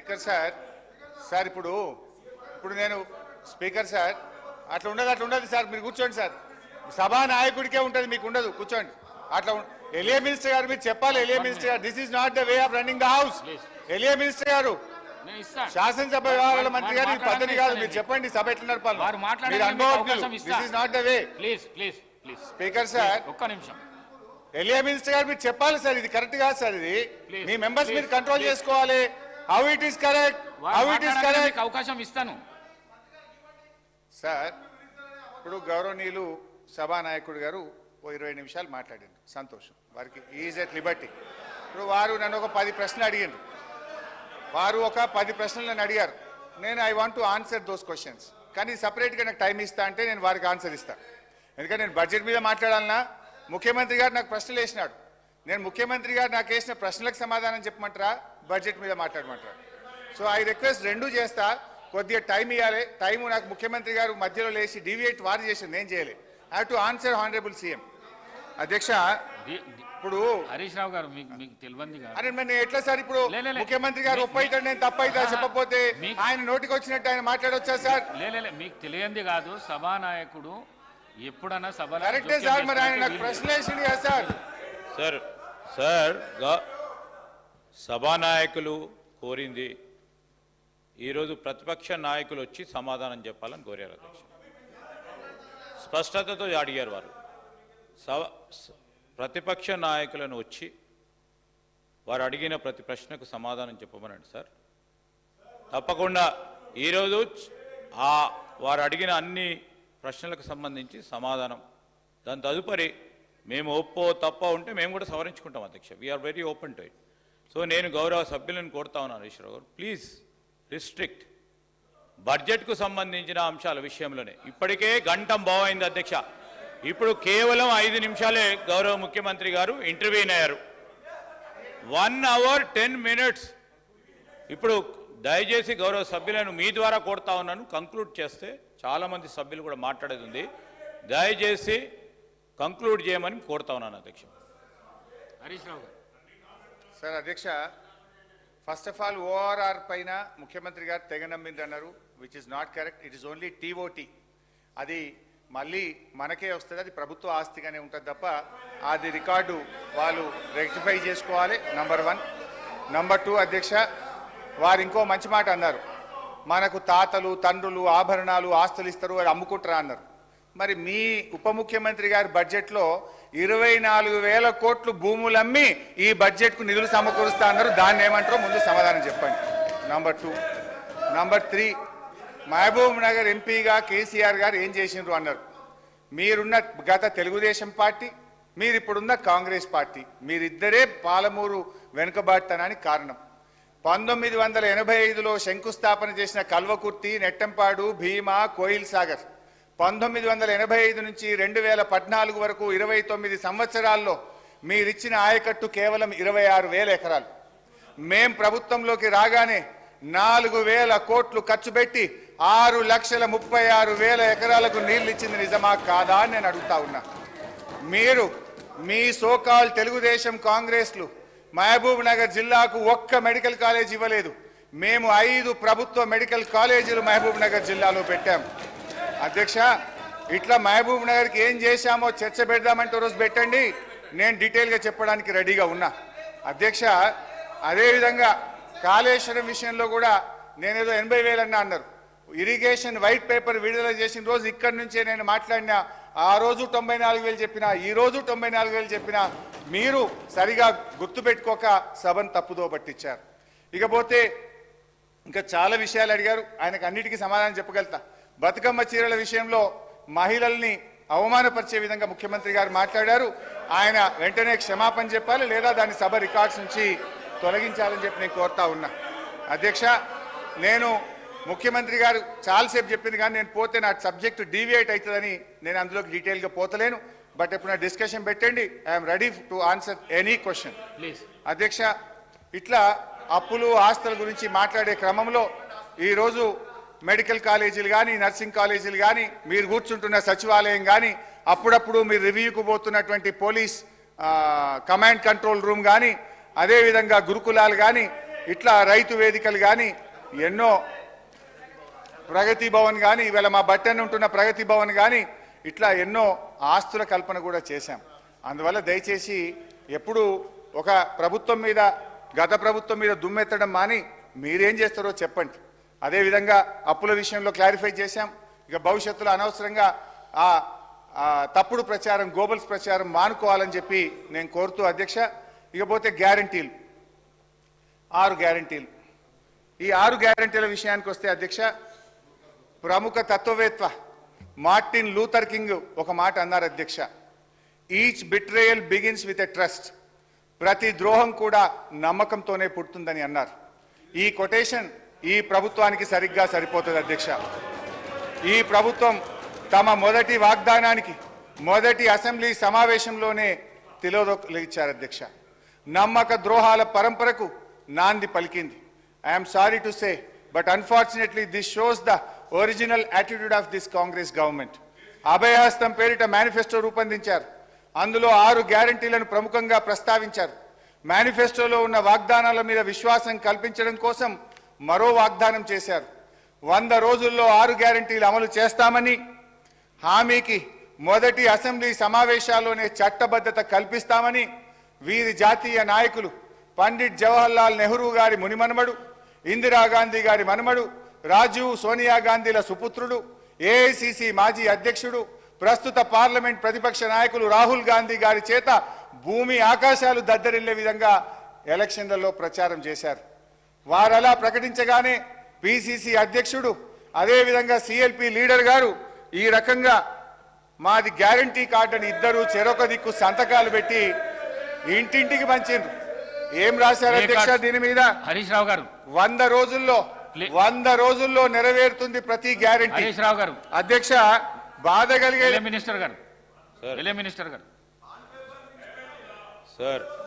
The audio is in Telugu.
స్పీకర్ సార్ సార్ ఇప్పుడు నేను స్పీకర్ సార్ అట్లా ఉండదు సార్. మీరు కూర్చోండి సార్. సభా నాయకుడికే ఉంటుంది, మీకు ఉండదు. కూర్చోండి. అట్లా ఎలియా మినిస్టర్ గారు మీరు చెప్పాలి. ఎలియా మినిస్టర్ గారు, this is not the way of running the house. ఎలియా మినిస్టర్ గారు, శాసనసభ వ్యవహారాల మంత్రి గారు, ఈ పద్ధతి కాదు. మీరు చెప్పండి సభ ఎట్లా నడపాలి. మీరు అనుభవం. This is not the way. Speaker sir ఒక్క నిమిషం. ఎలియా మినిస్టర్ గారు మీరు చెప్పాలి సార్, ఇది కరెక్ట్ కాదు సార్. ఇది మీ మెంబర్స్ మీరు కంట్రోల్ చేసుకోవాలి. How it is correct, how it is correct. అవకాశం ఇస్తాను సార్. ఇప్పుడు గౌరవనీయులు సభానాయకుడు గారు 20 నిమిషాలు మాట్లాడారు, సంతోషం. వారికి ఈజ్ ఎట్ లిబర్టీ. ఇప్పుడు వారు నన్ను ఒక 10 ప్రశ్నలు అడిగారు. వారు ఒక 10 ప్రశ్నలు నన్ను అడిగారు. నేను I want to answer those questions. కానీ సపరేట్గా నాకు టైం ఇస్తా అంటే నేను వారికి ఆన్సర్ ఇస్తాను. ఎందుకంటే నేను బడ్జెట్ మీద మాట్లాడాలన్నా ముఖ్యమంత్రి గారు నాకు ప్రశ్నలు వేసినాడు. నేను ముఖ్యమంత్రి గారు నాకు వేసిన ప్రశ్నలకు సమాధానం చెప్పమంటారా, బడ్జెట్ మీద మాట్లాడమంటారా? సో ఐ రిక్వెస్ట్ రెండూ చేస్తా. కొద్దిగా టైం ఇవ్వాలి. టైము నాకు ముఖ్యమంత్రి గారు మధ్యలో లేచి డీవియేట్ వారు చేసింది, నేను చేయలే. I have to answer honourable CM. అధ్యక్ష, ఇప్పుడు హరీష్ రావు గారు మీకు తెలియంది అరే నేను ఎట్లా సార్ ఇప్పుడు ముఖ్యమంత్రి గారు ఒప్పైతాడు, నేను తప్పైతా చెప్పకపోతే ఆయన నోటికి వచ్చినట్టు ఆయన మాట్లాడొచ్చా సార్? మీకు తెలియంది కాదు. సభానాయకుడు ఎప్పుడన్నా సభ కరెక్టే సార్. మరి ఆయన నాకు ప్రశ్న వేసింది కదా సార్. సార్ సభానాయకులు కోరింది ఈరోజు ప్రతిపక్ష నాయకులు వచ్చి సమాధానం చెప్పాలని కోరారు అధ్యక్ష. స్పష్టతతో అడిగారు వారు. ప్రతిపక్ష నాయకులను వచ్చి వారు అడిగిన ప్రతి ప్రశ్నకు సమాధానం చెప్పమనండి సార్. తప్పకుండా ఈరోజు వారు అడిగిన అన్ని ప్రశ్నలకు సంబంధించి సమాధానం, దాని తదుపరి మేము ఒప్పో తప్ప ఉంటే మేము కూడా సవరించుకుంటాం అధ్యక్ష. We are very open to it. So నేను గౌరవ సభ్యులను కోరుతా ఉన్నాను, హరీశ్రావు గారు, ప్లీజ్ రిస్ట్రిక్ట్ బడ్జెట్కు సంబంధించిన అంశాల విషయంలోనే. ఇప్పటికే గంటం బావైంది అధ్యక్ష. ఇప్పుడు కేవలం 5 నిమిషాలే గౌరవ ముఖ్యమంత్రి గారు ఇంటర్వ్యూన్ అయ్యారు. 1 hour 10 minutes. ఇప్పుడు దయచేసి గౌరవ సభ్యులను మీ ద్వారా కోరుతా ఉన్నాను, కంక్లూడ్ చేస్తే చాలామంది సభ్యులు కూడా మాట్లాడేది ఉంది. దయచేసి కంక్లూడ్ చేయమని కోరుతా ఉన్నాను అధ్యక్ష. హరీష్ రావు గారు. సార్ అధ్యక్ష, ఫస్ట్ ఆఫ్ ఆల్ ఓఆర్ఆర్ పైన ముఖ్యమంత్రి గారు తెగ నమ్మింది అన్నారు, which is not correct. It is only TOT. అది మళ్ళీ మనకే వస్తుంది, అది ప్రభుత్వ ఆస్తిగానే ఉంటుంది తప్ప అది రికార్డు వాళ్ళు రెక్టిఫై చేసుకోవాలి. నంబర్ 1. నంబర్ 2 అధ్యక్ష, వారు ఇంకో మంచి మాట అన్నారు, మనకు తాతలు తండ్రులు ఆభరణాలు ఆస్తులు ఇస్తారు, అది అమ్ముకుంటారా అన్నారు. మరి మీ ఉప ముఖ్యమంత్రి గారి బడ్జెట్లో 24,000 కోట్లు భూములు అమ్మి ఈ బడ్జెట్కు నిధులు సమకూరుస్తా అన్నారు. దాన్ని ఏమంటారో ముందు సమాధానం చెప్పండి. నంబర్ 2. నంబర్ 3, మహబూబ్ నగర్ ఎంపీగా కేసీఆర్ గారు ఏం చేసిండ్రు అన్నారు. మీరున్న గత తెలుగుదేశం పార్టీ, మీరిప్పుడున్న కాంగ్రెస్ పార్టీ, మీరిద్దరే పాలమూరు వెనుకబాటుతనానికి కారణం. 1985లో శంకుస్థాపన చేసిన కల్వకుర్తి, నెట్టంపాడు, భీమా, కోయిల్ సాగర్ 1985 నుంచి 2014 వరకు 29 సంవత్సరాల్లో మీరిచ్చిన ఆయకట్టు కేవలం 26,000 ఎకరాలు. మేం ప్రభుత్వంలోకి రాగానే 4,000 కోట్లు ఖర్చు పెట్టి 6,36,000 ఎకరాలకు నీళ్లు ఇచ్చింది నిజమా కాదా అని నేను అడుగుతా ఉన్నా. మీరు మీ సోకాల్ తెలుగుదేశం కాంగ్రెస్లు మహబూబ్ నగర్ జిల్లాకు ఒక్క మెడికల్ కాలేజ్ ఇవ్వలేదు. మేము 5 ప్రభుత్వ మెడికల్ కాలేజీలు మహబూబ్ నగర్ జిల్లాలో పెట్టాం. అధ్యక్ష, ఇట్లా మహబూబ్ నగర్కి ఏం చేశామో చర్చ పెడదామంటే రోజు పెట్టండి, నేను డీటెయిల్గా చెప్పడానికి రెడీగా ఉన్నా. అధ్యక్ష, అదేవిధంగా కాళేశ్వరం విషయంలో కూడా నేనేదో 80,000 అన్నారు. ఇరిగేషన్ వైట్ పేపర్ విడుదల చేసిన రోజు ఇక్కడి నుంచే నేను మాట్లాడినా. ఆ రోజు 94,000 చెప్పినా, ఈ రోజు 94,000 చెప్పినా మీరు సరిగా గుర్తుపెట్టుకోక సభను తప్పుదో పట్టించారు. ఇకపోతే ఇంకా చాలా విషయాలు అడిగారు, ఆయనకు అన్నిటికీ సమాధానం చెప్పగలుగుతా. బతుకమ్మ చీరల విషయంలో మహిళల్ని అవమానపరిచే విధంగా ముఖ్యమంత్రి గారు మాట్లాడారు. ఆయన వెంటనే క్షమాపణ చెప్పాలి, లేదా దాన్ని సభ రికార్డ్స్ నుంచి తొలగించాలని చెప్పి నేను కోరుతా ఉన్నా. అధ్యక్ష, నేను ముఖ్యమంత్రి గారు చాలాసేపు చెప్పింది, కానీ నేను పోతే నా సబ్జెక్టు డీవియేట్ అవుతుందని నేను అందులోకి డీటెయిల్గా పోతలేను. బట్ ఇప్పుడు నా డిస్కషన్ పెట్టండి, I'm ready to answer any question please. అధ్యక్ష, ఇట్లా అప్పులు ఆస్తుల గురించి మాట్లాడే క్రమంలో ఈరోజు మెడికల్ కాలేజీలు కానీ, నర్సింగ్ కాలేజీలు కానీ, మీరు కూర్చుంటున్న సచివాలయం కానీ, అప్పుడప్పుడు మీరు రివ్యూకు పోతున్నటువంటి పోలీస్ కమాండ్ కంట్రోల్ రూమ్ కానీ, అదేవిధంగా గురుకులాలు కానీ, ఇట్లా రైతు వేదికలు కానీ ఎన్నో ప్రగతి భవన్ కానీ ఇవాళ మా బట్టెన్ ఉంటున్న ప్రగతి భవన్ కానీ ఇట్లా ఎన్నో ఆస్తుల కల్పన కూడా చేశాం. అందువల్ల దయచేసి ఎప్పుడు ఒక ప్రభుత్వం మీద గత ప్రభుత్వం మీద దుమ్మెత్తడం మాని మీరేం చేస్తారో చెప్పండి. అదేవిధంగా అప్పుల విషయంలో క్లారిఫై చేశాం. ఇక భవిష్యత్తులో అనవసరంగా ఆ తప్పుడు ప్రచారం గోబల్స్ ప్రచారం మానుకోవాలని చెప్పి నేను కోరుతూ అధ్యక్ష, ఇకపోతే గ్యారంటీలు 6 గ్యారంటీలు. ఈ 6 గ్యారంటీల విషయానికి వస్తే అధ్యక్ష, ప్రముఖ తత్వవేత్త మార్టిన్ లూథర్ కింగ్ ఒక మాట అన్నారు అధ్యక్ష, each betrayal begins with a trust. ప్రతి ద్రోహం కూడా నమ్మకంతోనే పుడుతుందని అన్నారు. ఈ కొటేషన్ ఈ ప్రభుత్వానికి సరిగ్గా సరిపోతుంది అధ్యక్ష. ఈ ప్రభుత్వం తమ మొదటి వాగ్దానానికి మొదటి అసెంబ్లీ సమావేశంలోనే తిలోదొక్కిచ్చారు అధ్యక్ష. నమ్మక ద్రోహాల పరంపరకు నాంది పలికింది. I'm sorry to say but unfortunately this shows the original attitude of this Congress government. అభయహస్తం పేరిట మేనిఫెస్టో రూపొందించారు. అందులో 6 గ్యారంటీలను ప్రముఖంగా ప్రస్తావించారు. మేనిఫెస్టోలో ఉన్న వాగ్దానాల మీద విశ్వాసం కల్పించడం కోసం మరో వాగ్దానం చేశారు. 100 రోజుల్లో 6 గ్యారంటీలు అమలు చేస్తామని హామీకి మొదటి అసెంబ్లీ సమావేశాల్లోనే చట్టబద్ధత కల్పిస్తామని వీరి జాతీయ నాయకులు పండిట్ జవహర్లాల్ నెహ్రూ గారి మునిమనుమడు, ఇందిరాగాంధీ గారి మనుమడు, రాజీవ్ సోనియా గాంధీల సుపుత్రుడు, ఏఐసిసి మాజీ అధ్యక్షుడు, ప్రస్తుత పార్లమెంట్ ప్రతిపక్ష నాయకులు రాహుల్ గాంధీ గారి చేత భూమి ఆకాశాలు దద్దరిల్లే విధంగా ఎలక్షన్లలో ప్రచారం చేశారు. వారలా ప్రకటించగానే పిసిసి అధ్యక్షుడు అదేవిధంగా సిఎల్పి లీడర్ గారు ఈ రకంగా మాది గ్యారంటీ కార్డు అని ఇద్దరు చెరొక దిక్కు సంతకాలు పెట్టి ఇంటింటికి పంచిండ్రు. ఏం రాశారు అధ్యక్ష దీని మీద? హరీష్ రావు గారు 100 రోజుల్లో నెరవేరుతుంది ప్రతి గ్యారంటీ. హరీష్ రావు గారు అధ్యక్ష బాధ కలిగే మినిస్టర్ గారు సార్